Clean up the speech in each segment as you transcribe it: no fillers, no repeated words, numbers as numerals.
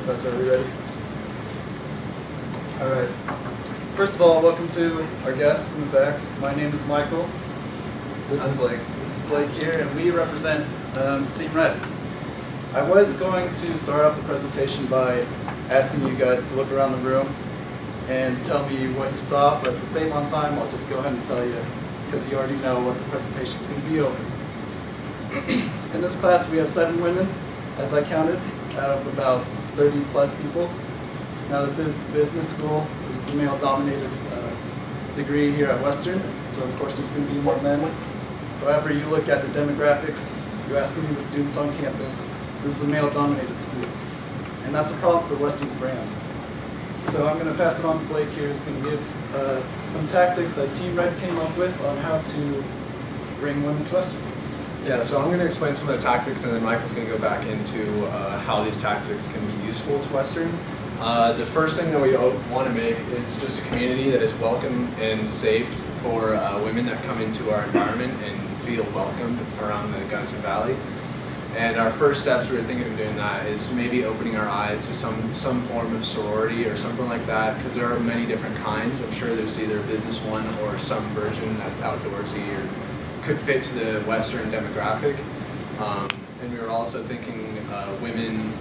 Professor, are we ready? All right. First of all, welcome to our guests in the back. My name is Michael. This is Blake here, and we represent Team Red. I was going to start off the presentation by asking you guys to look around the room and tell me what you saw, but to save on time, I'll just go ahead and tell you, because you already know what the presentation is going to be over. In this class, we have 7 women, as I counted, out of about 30 plus people. Now, this is the business school. This is a male-dominated degree here at Western, so of course there's going to be more men. However, you look at the demographics, you ask any of the students on campus, this is a male-dominated school. And that's a problem for Western's brand. So I'm going to pass it on to Blake here, who's going to give some tactics that Team Red came up with on how to bring women to Western. Yeah, so I'm going to explain some of the tactics, and then Michael's going to go back into how these tactics can be useful to Western. The first thing that we want to make is just a community that is welcome and safe for women that come into our environment and feel welcomed around the Gunnison Valley. And our first steps, we were thinking of doing that, is maybe opening our eyes to some form of sorority or something like that, because there are many different kinds. I'm sure there's either a business one or some version that's outdoorsy or could fit to the Western demographic. And we were also thinking women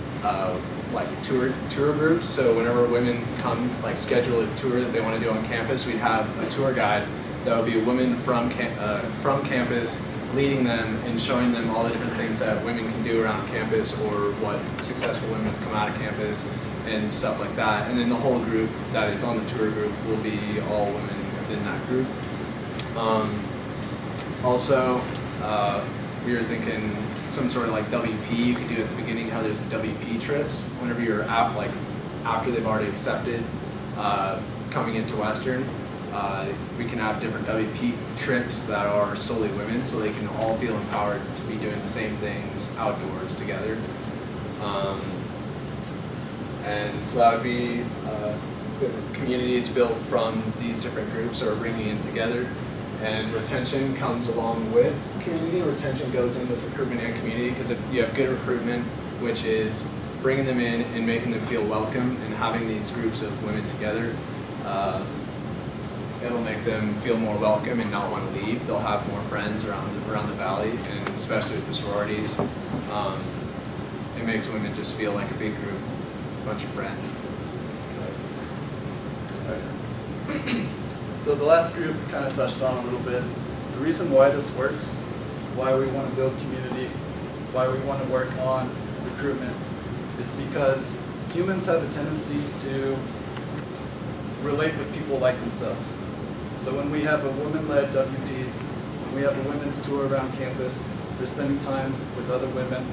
like tour groups. So whenever women come, like schedule a tour that they want to do on campus, we'd have a tour guide that would be a woman from campus, leading them and showing them all the different things that women can do around campus, or what successful women have come out of campus and stuff like that. And then the whole group that is on the tour group will be all women within that group. Also, we were thinking some sort of like WP you could do at the beginning, how there's the WP trips. Whenever you're out, like after they've already accepted coming into Western, we can have different WP trips that are solely women, so they can all feel empowered to be doing the same things outdoors together. And so that would be the community is built from these different groups that are bringing it together. And retention comes along with community. Retention goes in with recruitment and community, because if you have good recruitment, which is bringing them in and making them feel welcome and having these groups of women together, it'll make them feel more welcome and not want to leave. They'll have more friends around the valley, and especially with the sororities. It makes women just feel like a big group, a bunch of friends. So the last group kind of touched on a little bit. The reason why this works, why we want to build community, why we want to work on recruitment, is because humans have a tendency to relate with people like themselves. So when we have a women-led WP, when we have a women's tour around campus, they're spending time with other women.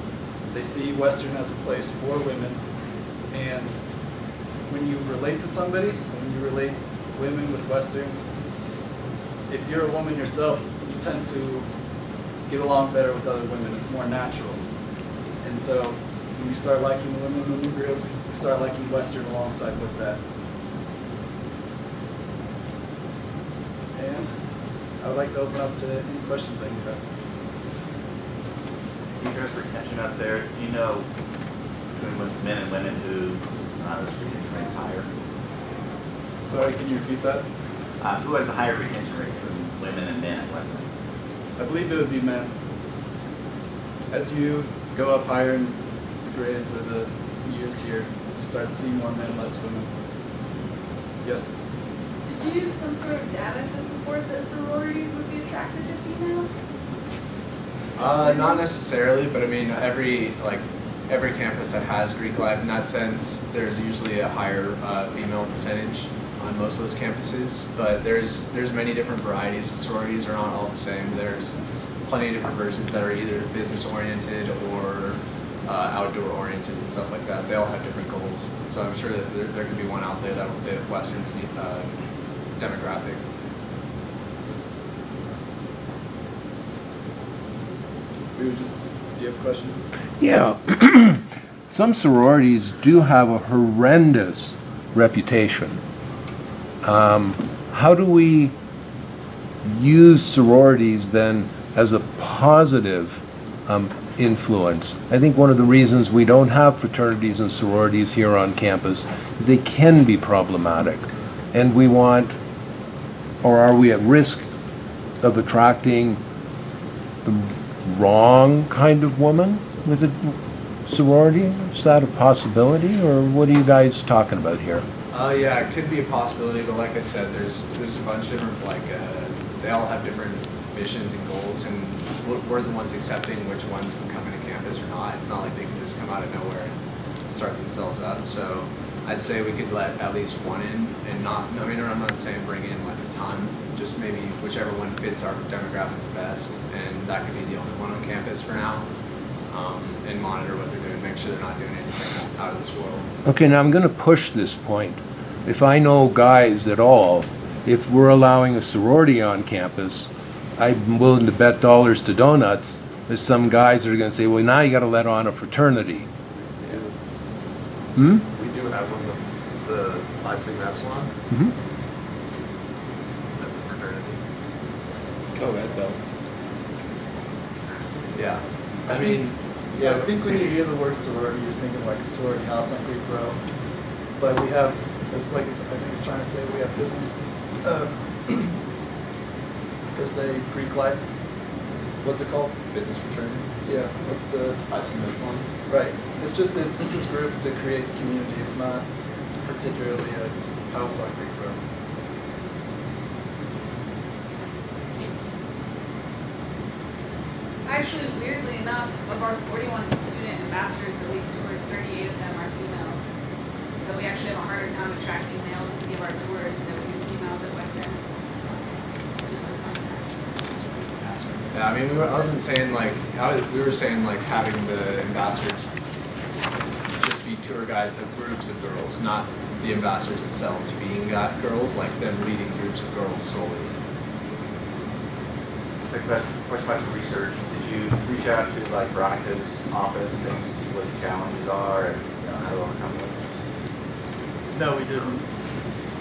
They see Western as a place for women. And when you relate to somebody, when you relate women with Western, if you're a woman yourself, you tend to get along better with other women. It's more natural. And so when you start liking the women in the group, you start liking Western alongside with that. And I would like to open up to any questions that you have. You guys retention up there, do you know between with men and women who this retention rate is higher? Sorry, can you repeat that? Who has a higher retention rate between women and men at Western? I believe it would be men. As you go up higher in the grades or the years here, you start to see more men, less women. Yes? Did you use some sort of data to support that sororities would be attracted to female? Not necessarily, but I mean every campus that has Greek life, in that sense, there's usually a higher female percentage on most of those campuses. But there's many different varieties of sororities, are not all the same. There's plenty of different versions that are either business oriented or outdoor oriented and stuff like that. They all have different goals. So I'm sure that there could be one out there that will fit Western's demographic. We would just, do you have a question? Yeah. Some sororities do have a horrendous reputation. How do we use sororities then as a positive influence. I think one of the reasons we don't have fraternities and sororities here on campus is they can be problematic. And we want, or are we at risk of attracting the wrong kind of woman with a sorority? Is that a possibility, or what are you guys talking about here? Yeah, it could be a possibility, but like I said, there's a bunch of different, they all have different missions and goals, and we're the ones accepting which ones can come into campus or not. It's not like they can just come out of nowhere and start themselves up. So I'd say we could let at least one in, and not, I mean, I'm not saying bring in like a ton, just maybe whichever one fits our demographic the best, and that could be the only one on campus for now. And monitor what they're doing, make sure they're not doing anything out of this world. Okay, now I'm going to push this point. If I know guys at all, if we're allowing a sorority on campus, I'm willing to bet dollars to donuts there's some guys that are going to say, well, now you got to let on a fraternity. Hmm? We do have one, the Pi Sigma Epsilon. Mm-hmm. That's a fraternity. It's co-ed though. Yeah. I mean, yeah, I think when you hear the word sorority, you're thinking like a sorority house on Creek Row. But we have, as Blake is, I think is trying to say, we have business, per se, Creek Life. What's it called? Business fraternity. Yeah, what's the, Pi Sigma Epsilon. right. It's just this group to create community. It's not particularly a house on Creek Row. Actually, weirdly enough, of our 41 student ambassadors that we toured, 38 of them are females. So we actually have a harder time attracting males to give our tours than we do females at Western. Just a fun fact. Yeah, I mean, I wasn't saying like, we were saying like having the ambassadors just be tour guides of groups of girls, not the ambassadors themselves being girls, like them leading groups of girls solely. Quick question about your research. Did you reach out to like Veronica's office and things to see what the challenges are and how to overcome them? No, we didn't.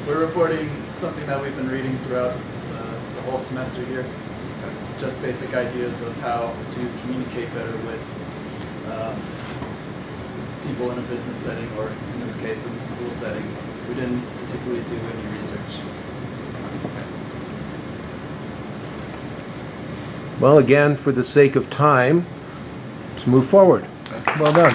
We're reporting something that we've been reading throughout the whole semester here. Just basic ideas of how to communicate better with people in a business setting, or in this case, in the school setting. We didn't particularly do any research. Well, again, for the sake of time, let's move forward. Well done.